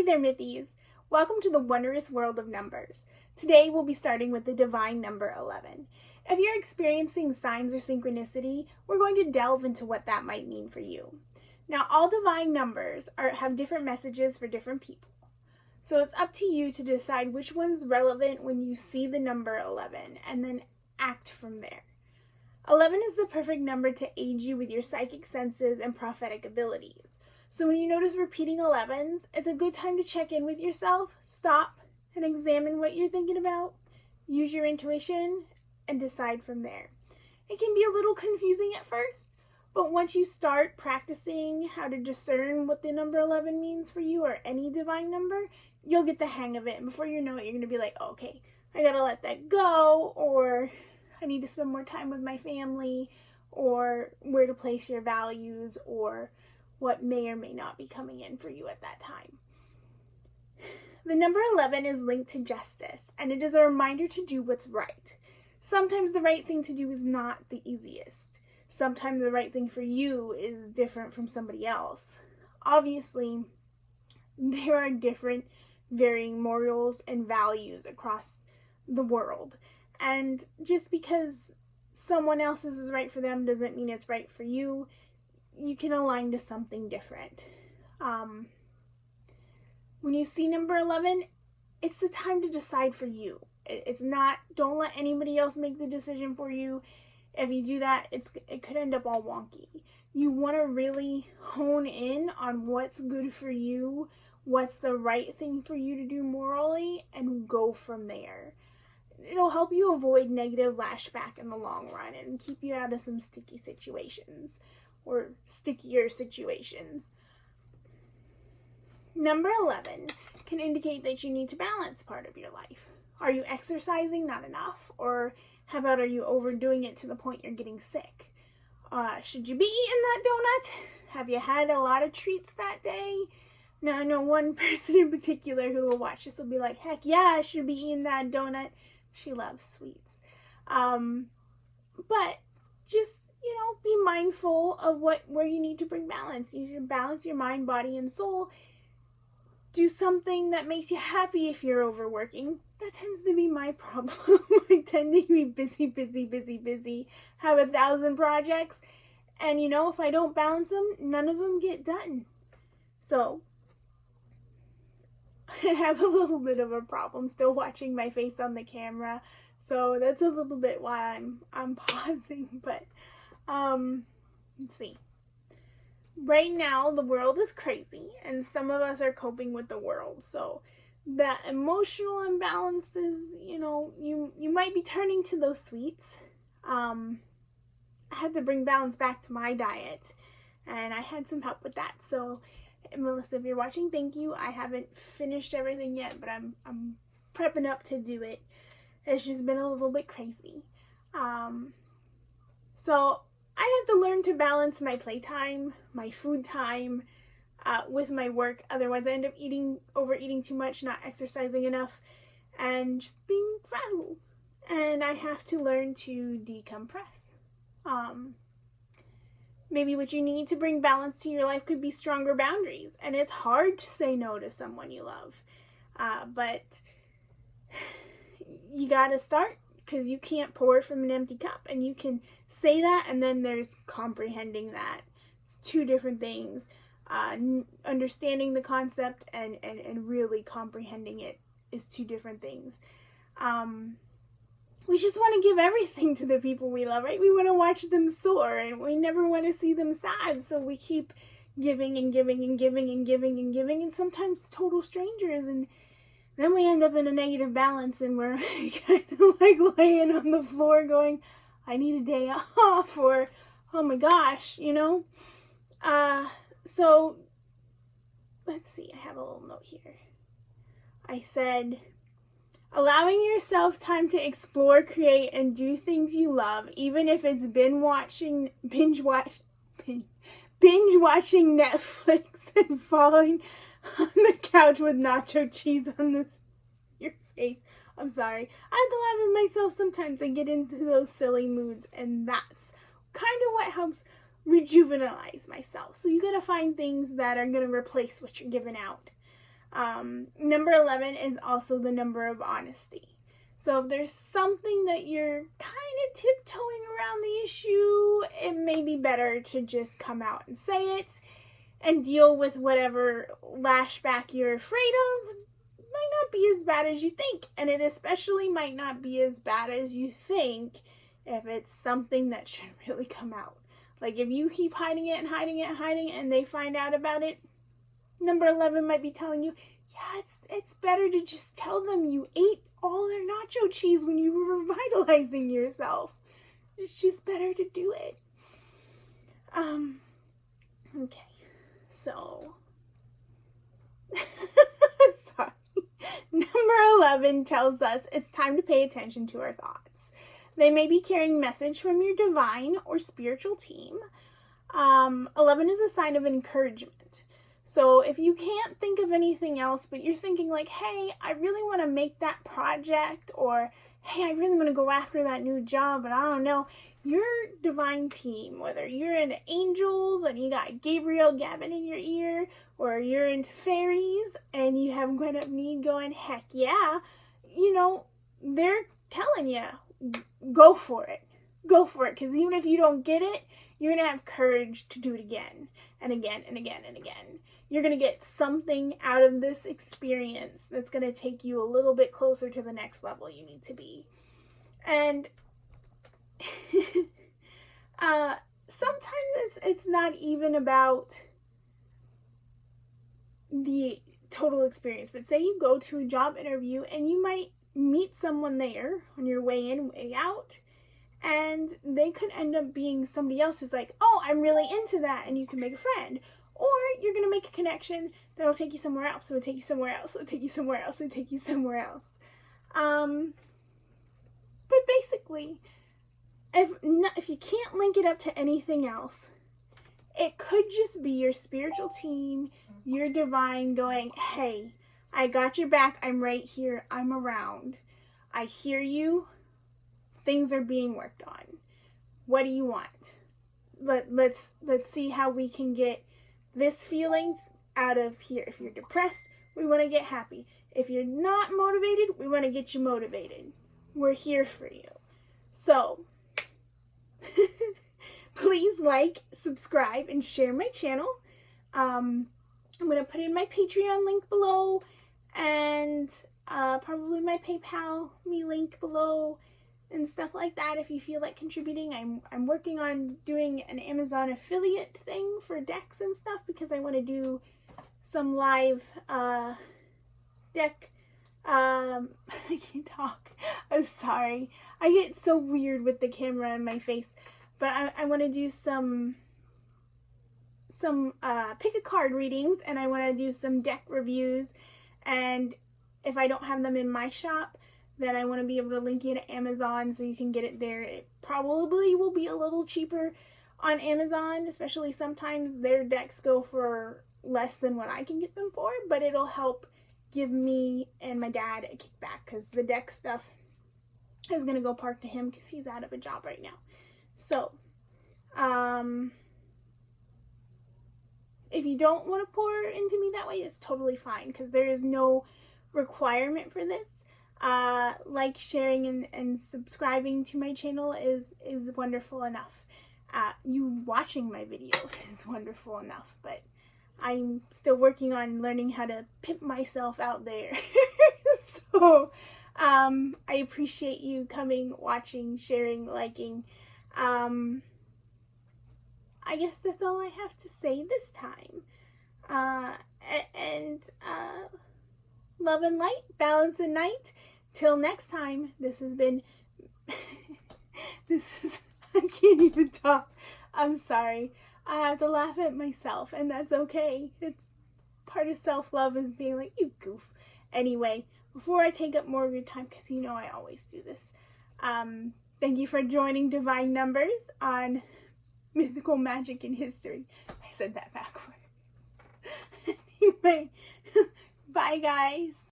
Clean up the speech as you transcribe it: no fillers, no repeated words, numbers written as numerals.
Hey there, Mythies! Welcome to the wondrous world of numbers. Today we'll be starting with the divine number 11. If you're experiencing signs or synchronicity, we're going to delve into what that might mean for you. Now, all divine numbers have different messages for different people. So it's up to you to decide which one's relevant when you see the number 11 and then act from there. 11 is the perfect number to aid you with your psychic senses and prophetic abilities. So when you notice repeating 11s, it's a good time to check in with yourself, stop, and examine what you're thinking about. Use your intuition and decide from there. It can be a little confusing at first, but once you start practicing how to discern what the number 11 means for you or any divine number, you'll get the hang of it. And before you know it, you're going to be like, oh, okay, I got to let that go, or I need to spend more time with my family, or where to place your values, or what may or may not be coming in for you at that time. The number 11 is linked to justice, and it is a reminder to do what's right. Sometimes the right thing to do is not the easiest. Sometimes the right thing for you is different from somebody else. Obviously, there are different varying morals and values across the world. And just because someone else's is right for them doesn't mean it's right for you. You can align to something different. When you see number 11, it's the time to decide for you. It's not, don't let anybody else make the decision for you. If you do that, it could end up all wonky. You want to really hone in on what's good for you, what's the right thing for you to do morally, and go from there. It'll help you avoid negative lashback in the long run and keep you out of some sticky situations. Or stickier situations. Number 11 can indicate that you need to balance part of your life. Are you exercising not enough? Or how about are you overdoing it to the point you're getting sick? Should you be eating that donut? Have you had a lot of treats that day? Now, I know one person in particular who will watch this will be like, heck yeah, I should be eating that donut. She loves sweets. But just be mindful of where you need to bring balance. You should balance your mind, body, and soul. Do something that makes you happy if you're overworking. That tends to be my problem. I tend to be busy, have 1,000 projects. And if I don't balance them, none of them get done. So, I have a little bit of a problem still watching my face on the camera. So that's a little bit why I'm pausing, but let's see. Right now, the world is crazy, and some of us are coping with the world. So, the emotional imbalances, you might be turning to those sweets. I had to bring balance back to my diet, and I had some help with that. So, Melissa, if you're watching, thank you. I haven't finished everything yet, but I'm prepping up to do it. It's just been a little bit crazy. So I have to learn to balance my playtime, my food time, with my work. Otherwise, I end up overeating too much, not exercising enough, and just being frazzled. And I have to learn to decompress. Maybe what you need to bring balance to your life could be stronger boundaries. And it's hard to say no to someone you love. But you gotta start, because you can't pour from an empty cup. And you can say that, and then there's comprehending that. It's two different things. Understanding the concept and really comprehending it is two different things. We just want to give everything to the people we love, right? We want to watch them soar, and we never want to see them sad. So we keep giving and giving and giving and giving and giving, and sometimes total strangers, and then we end up in a negative balance, and we're kind of like laying on the floor going, I need a day off, or, oh my gosh, So, let's see, I have a little note here. I said, allowing yourself time to explore, create, and do things you love, even if it's binge watching Netflix and falling on the couch with nacho cheese on your face. I'm sorry. I have to laugh at myself sometimes. I get into those silly moods, and that's kind of what helps rejuvenate myself. So you gotta find things that are gonna replace what you're giving out. Number 11 is also the number of honesty. So if there's something that you're kind of tiptoeing around the issue, it may be better to just come out and say it and deal with whatever lashback you're afraid of. It might not be as bad as you think, and it especially might not be as bad as you think if it's something that should really come out. Like if you keep hiding it and hiding it and hiding it and they find out about it, number 11 might be telling you, yeah, it's better to just tell them you ate all their nacho cheese when you were revitalizing yourself. It's just better to do it. Okay. So, sorry. Number 11 tells us it's time to pay attention to our thoughts. They may be carrying message from your divine or spiritual team. 11 is a sign of encouragement. So if you can't think of anything else, but you're thinking like, hey, I really want to make that project, or hey, I really want to go after that new job, but I don't know, your divine team, whether you're into angels and you got Gabriel Gavin in your ear, or you're into fairies and you have Gwen going, heck yeah, they're telling you, go for it. Go for it, because even if you don't get it, you're going to have courage to do it again and again and again and again. You're going to get something out of this experience that's going to take you a little bit closer to the next level you need to be. And sometimes it's not even about the total experience, but say you go to a job interview and you might meet someone there on your way in, way out, and they could end up being somebody else who's like, oh, I'm really into that, and you can make a friend. Or you're going to make a connection that'll take you somewhere else, so it'll take you somewhere else, so it'll take you somewhere else, so it'll take you somewhere else. But basically, if you can't link it up to anything else, it could just be your spiritual team, your divine going, hey, I got your back, I'm right here, I'm around. I hear you. Things are being worked on. What do you want? Let's see how we can get this feeling out of here. If you're depressed, we want to get happy. If you're not motivated, we want to get you motivated. We're here for you. So, please like, subscribe, and share my channel. I'm going to put in my Patreon link below, and probably my PayPal me link below, and stuff like that if you feel like contributing. I'm working on doing an Amazon affiliate thing for decks and stuff, because I want to do some live deck. I can't talk. I'm sorry. I get so weird with the camera in my face. But I want to do some pick a card readings, and I want to do some deck reviews. And if I don't have them in my shop, then I want to be able to link you to Amazon so you can get it there. It probably will be a little cheaper on Amazon, especially sometimes their decks go for less than what I can get them for, but it'll help give me and my dad a kickback, because the deck stuff is going to go part to him because he's out of a job right now. So, if you don't want to pour into me that way, it's totally fine, because there is no requirement for this. Like, sharing, and subscribing to my channel is wonderful enough. You watching my video is wonderful enough, but I'm still working on learning how to pimp myself out there. So, I appreciate you coming, watching, sharing, liking. I guess that's all I have to say this time. Love and light, balance and night. Till next time, this has been, I can't even talk. I'm sorry. I have to laugh at myself, and that's okay. It's part of self-love, is being like, you goof. Anyway, before I take up more of your time, because you know I always do this, thank you for joining Divine Numbers on Mythical Magic and History. I said that backward. Anyway, bye guys.